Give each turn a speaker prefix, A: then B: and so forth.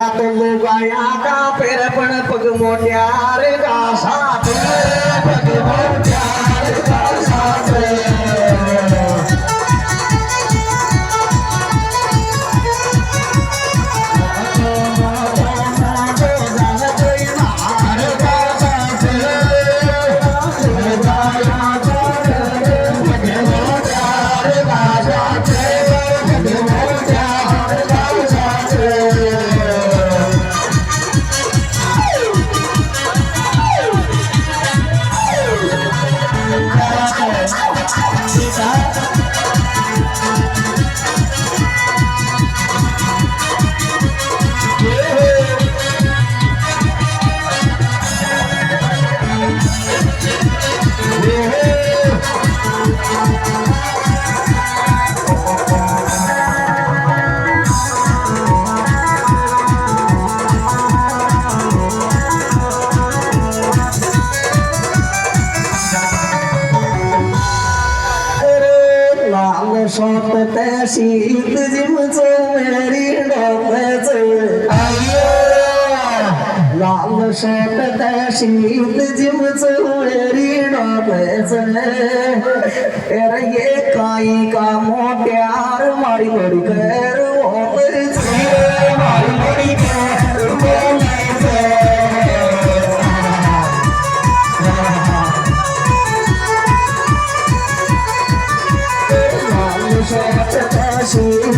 A: लुगाया का पेरपण पग मोट्यार घासात पग मोट्यार घासात सोपते शीत जिमच मेरी डोक्याच लाल सोपते शीत जिमच मेरी डोक्याच ये काही का मोट्यार मारी बडी कर मारी बडी कर she